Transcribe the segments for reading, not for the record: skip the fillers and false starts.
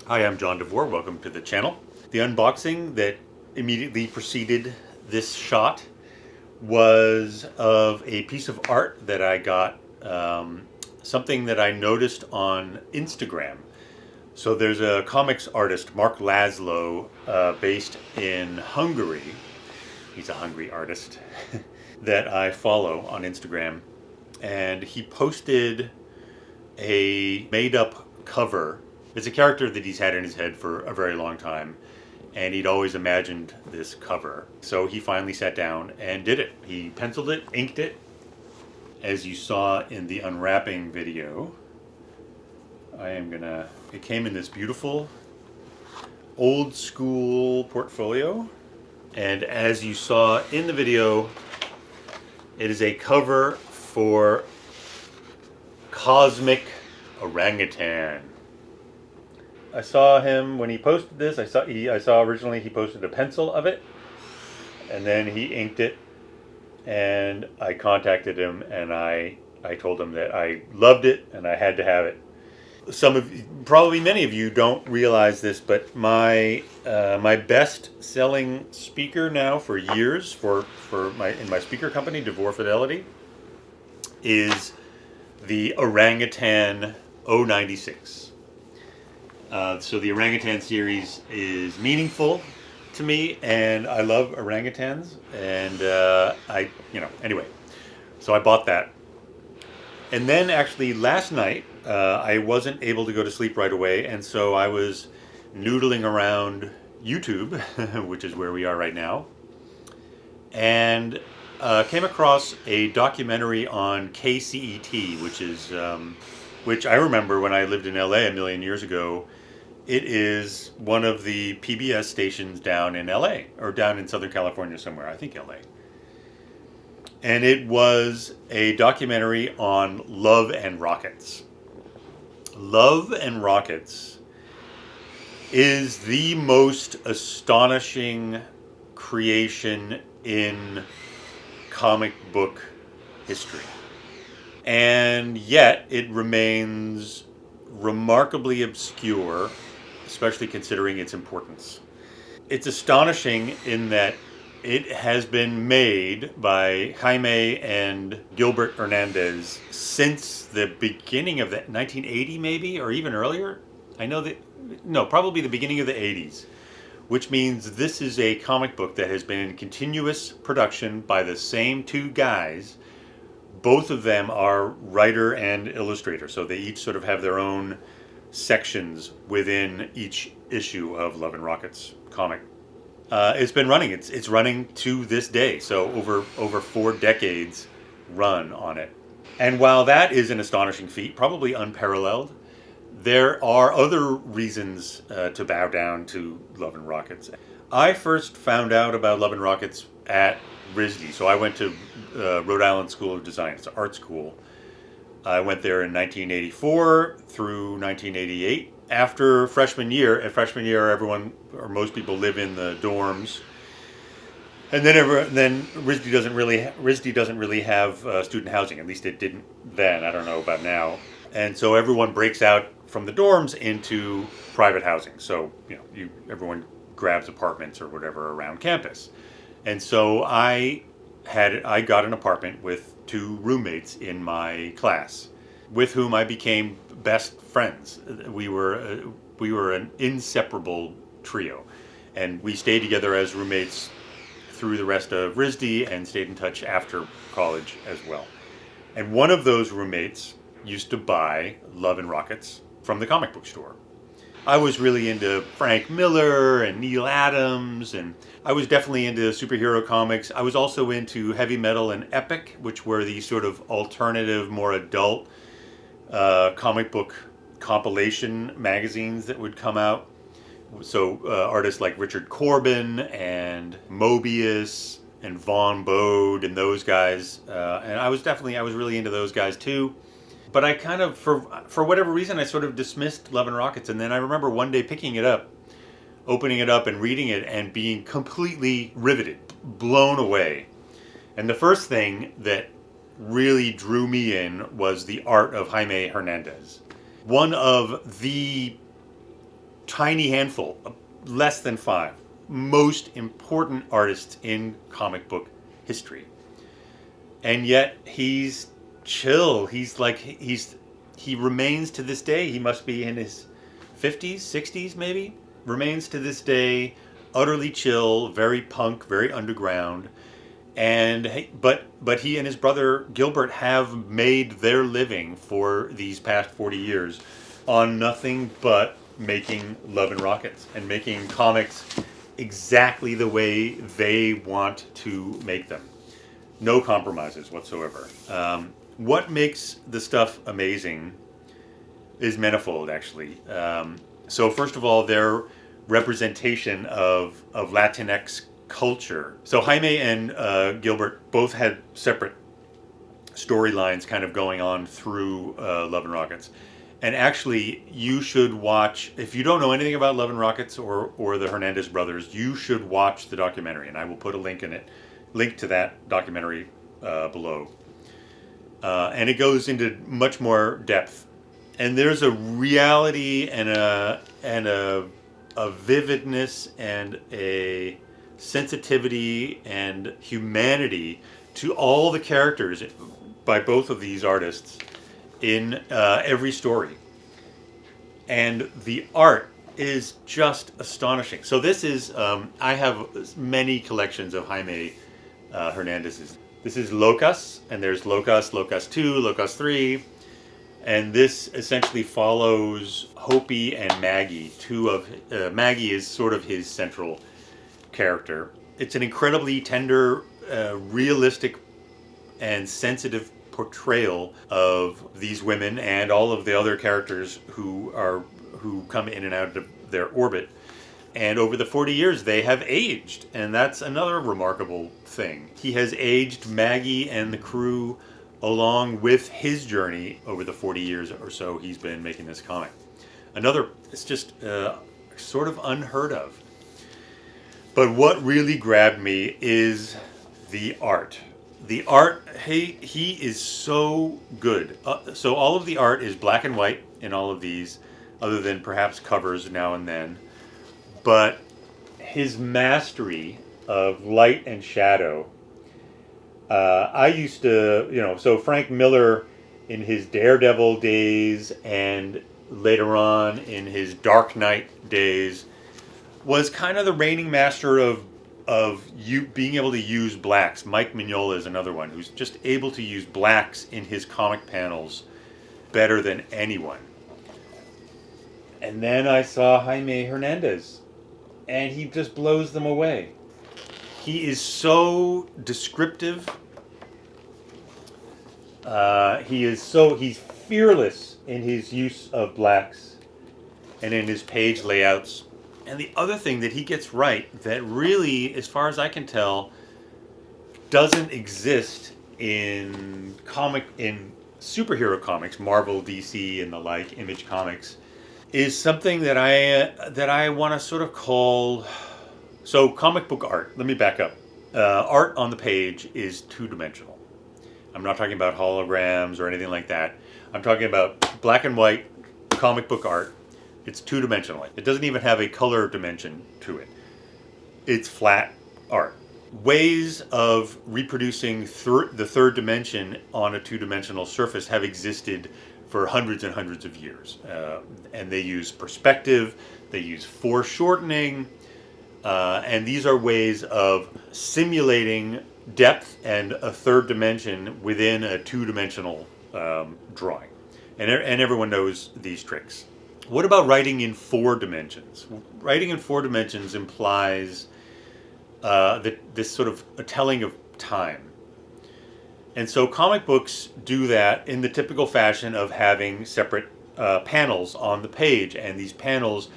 Hi, I'm John DeVore. Welcome to the channel. The unboxing that immediately preceded this shot was of a piece of art that I got, something that I noticed on Instagram. So there's a comics artist, Mark Laszlo, based in Hungary. He's a Hungary artist that I follow on Instagram. And he posted a made-up cover. It's a character that he's had in his head for a very long time, and he'd always imagined this cover. So he finally sat down and did it. He penciled it, inked it, as you saw in the unwrapping video. It came in this beautiful old school portfolio, and as you saw in the video, it is a cover for Cosmic Orangutan. I saw him when he posted this. I saw originally he posted a pencil of it, and then he inked it, and I contacted him and I told him that I loved it and I had to have it. Probably many of you don't realize this, but my best-selling speaker now for years in my speaker company, DeVore Fidelity, is the Orangutan 096. So the orangutan series is meaningful to me, and I love orangutans. And anyway, so I bought that. And then actually last night, I wasn't able to go to sleep right away, and so I was noodling around YouTube, which is where we are right now, and came across a documentary on KCET, which I remember when I lived in LA a million years ago. It is one of the PBS stations down in LA, or down in Southern California somewhere, I think LA. And it was a documentary on Love and Rockets. Love and Rockets is the most astonishing creation in comic book history. And yet it remains remarkably obscure, especially considering its importance. It's astonishing in that it has been made by Jaime and Gilbert Hernandez since the beginning of the 1980, maybe, or even earlier. Probably the beginning of the 80s, which means this is a comic book that has been in continuous production by the same two guys. Both of them are writer and illustrator, so they each sort of have their own sections within each issue of Love and Rockets comic. It's been running. It's running to this day, so over 4 decades run on it. And while that is an astonishing feat, probably unparalleled, there are other reasons to bow down to Love and Rockets. I first found out about Love and Rockets at RISD. So I went to Rhode Island School of Design. It's an art school. I went there in 1984 through 1988. After freshman year, everyone or most people live in the dorms, and then RISD doesn't really have student housing. At least it didn't then. I don't know about now. And so everyone breaks out from the dorms into private housing. So everyone grabs apartments or whatever around campus. And so I got an apartment with 2 roommates in my class, with whom I became best friends. We were an inseparable trio, and we stayed together as roommates through the rest of RISD and stayed in touch after college as well. And one of those roommates used to buy Love and Rockets from the comic book store. I was really into Frank Miller and Neil Adams, and I was definitely into superhero comics. I was also into heavy metal and epic, which were these sort of alternative, more adult comic book compilation magazines that would come out. So artists like Richard Corbin and Mobius and Von Bode and those guys. And I was really into those guys too. But I kind of, for whatever reason, I sort of dismissed Love and Rockets. And then I remember one day picking it up, opening it up and reading it and being completely riveted, blown away. And the first thing that really drew me in was the art of Jaime Hernandez. One of the tiny handful, less than 5, most important artists in comic book history. And yet he's chill. He remains to this day. He must be in his 50s, 60s maybe. Remains to this day utterly chill, very punk, very underground. But he and his brother Gilbert have made their living for these past 40 years on nothing but making Love and Rockets and making comics exactly the way they want to make them. No compromises whatsoever. What makes the stuff amazing is manifold, actually. So first of all, their representation of Latinx culture. So Jaime and Gilbert both had separate storylines kind of going on through Love and Rockets. And actually, you should watch, if you don't know anything about Love and Rockets or the Hernandez brothers, you should watch the documentary. And I will put a link to that documentary below. And it goes into much more depth. And there's a reality and a vividness and a sensitivity and humanity to all the characters by both of these artists in every story. And the art is just astonishing. So this is, I have many collections of Jaime Hernandez's. This is Locas, and there's Locas, Locas 2, Locas 3. And this essentially follows Hopi and Maggie. Maggie is sort of his central character. It's an incredibly tender, realistic, and sensitive portrayal of these women and all of the other characters who come in and out of their orbit. And over the 40 years, they have aged, and that's another remarkable thing. He has aged Maggie and the crew along with his journey over the 40 years or so he's been making this comic. It's just sort of unheard of. But what really grabbed me is the art. The art, he is so good. So all of the art is black and white in all of these, other than perhaps covers now and then. But his mastery of light and shadow, I used to, so Frank Miller in his Daredevil days and later on in his Dark Knight days was kind of the reigning master of you being able to use blacks. Mike Mignola is another one who's just able to use blacks in his comic panels better than anyone. And then I saw Jaime Hernandez, and he just blows them away. He is so descriptive. He's fearless in his use of blacks and in his page layouts. And the other thing that he gets right that really, as far as I can tell, doesn't exist in superhero comics, Marvel, DC, and the like, Image Comics, is something that I want to sort of call. So comic book art. Let me back up. Art on the page is two-dimensional. I'm not talking about holograms or anything like that. I'm talking about black and white comic book art. It's two-dimensional. It doesn't even have a color dimension to it. It's flat art. Ways of reproducing the third dimension on a two-dimensional surface have existed for hundreds and hundreds of years. And they use perspective, they use foreshortening, and these are ways of simulating depth and a third dimension within a two-dimensional drawing. And everyone knows these tricks. What about writing in 4 dimensions? Writing in 4 dimensions implies this sort of a telling of time. And so comic books do that in the typical fashion of having separate panels on the page, and these panels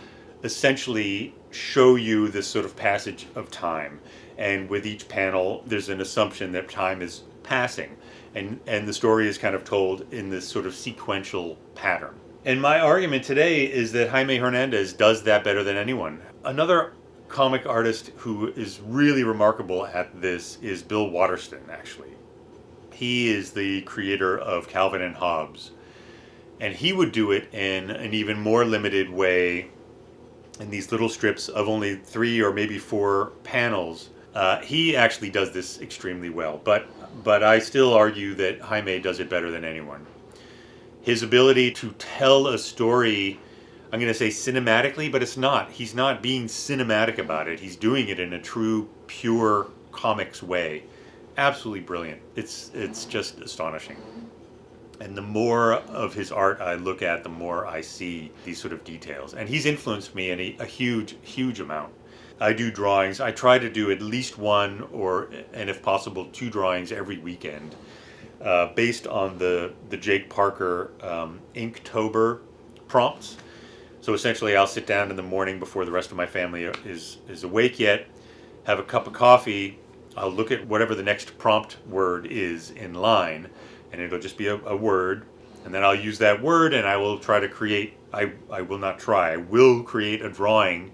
essentially show you this sort of passage of time. And with each panel, there's an assumption that time is passing, and the story is kind of told in this sort of sequential pattern. And my argument today is that Jaime Hernandez does that better than anyone. Another comic artist who is really remarkable at this is Bill Watterson, actually. He is the creator of Calvin and Hobbes. And he would do it in an even more limited way in these little strips of only 3 or maybe 4 panels. He actually does this extremely well, but I still argue that Jaime does it better than anyone. His ability to tell a story, I'm going to say cinematically, but it's not. He's not being cinematic about it. He's doing it in a true, pure comics way. Absolutely brilliant. It's just astonishing. And the more of his art I look at, the more I see these sort of details. And he's influenced me in a huge, huge amount. I do drawings. I try to do at least 1 or, and if possible, 2 drawings every weekend, based on the Jake Parker Inktober prompts. So essentially, I'll sit down in the morning before the rest of my family is awake yet, have a cup of coffee. I'll look at whatever the next prompt word is in line, and it'll just be a word, and then I'll use that word, and I will try to create. I will not try. I will create a drawing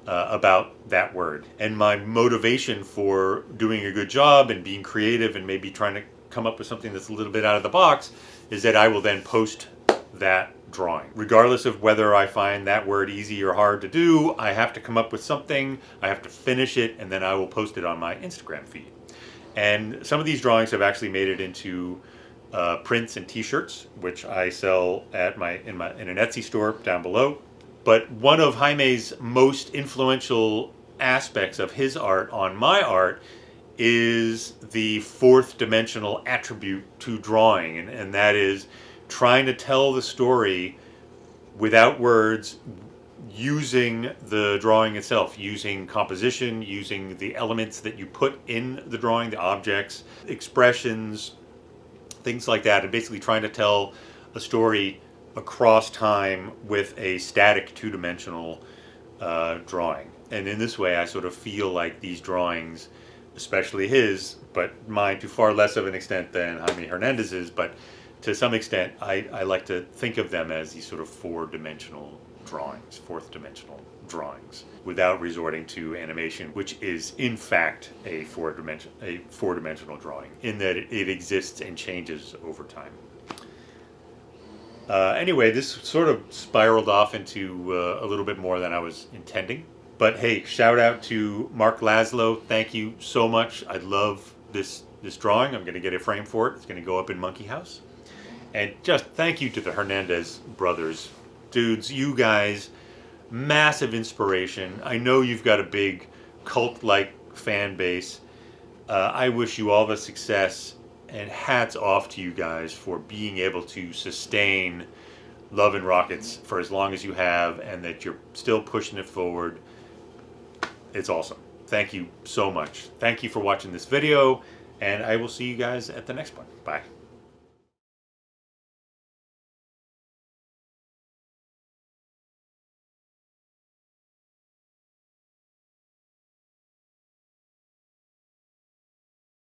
about that word. And my motivation for doing a good job and being creative and maybe trying to come up with something that's a little bit out of the box is that I will then post that drawing. Regardless of whether I find that word easy or hard to do, I have to come up with something, I have to finish it, and then I will post it on my Instagram feed. And some of these drawings have actually made it into prints and t-shirts, which I sell at in an Etsy store down below. But one of Jaime's most influential aspects of his art on my art is the 4th dimensional attribute to drawing, and that is trying to tell the story without words, using the drawing itself, using composition, using the elements that you put in the drawing, the objects, expressions, things like that, and basically trying to tell a story across time with a static 2-dimensional drawing. And in this way, I sort of feel like these drawings, especially his, but mine to far less of an extent than Jaime Hernandez's, but to some extent, I like to think of them as these sort of 4-dimensional drawings, 4th dimensional drawings, without resorting to animation, which is in fact a 4-dimensional drawing, in that it exists and changes over time. Anyway, this sort of spiraled off into a little bit more than I was intending. But hey, shout out to Mark Laszlo. Thank you so much. I love this drawing. I'm going to get a frame for it. It's going to go up in Monkeyhaus. And just thank you to the Hernandez brothers. Dudes, you guys, massive inspiration. I know you've got a big cult-like fan base. I wish you all the success, and hats off to you guys for being able to sustain Love and Rockets for as long as you have, and that you're still pushing it forward. It's awesome. Thank you so much. Thank you for watching this video, and I will see you guys at the next one. Bye.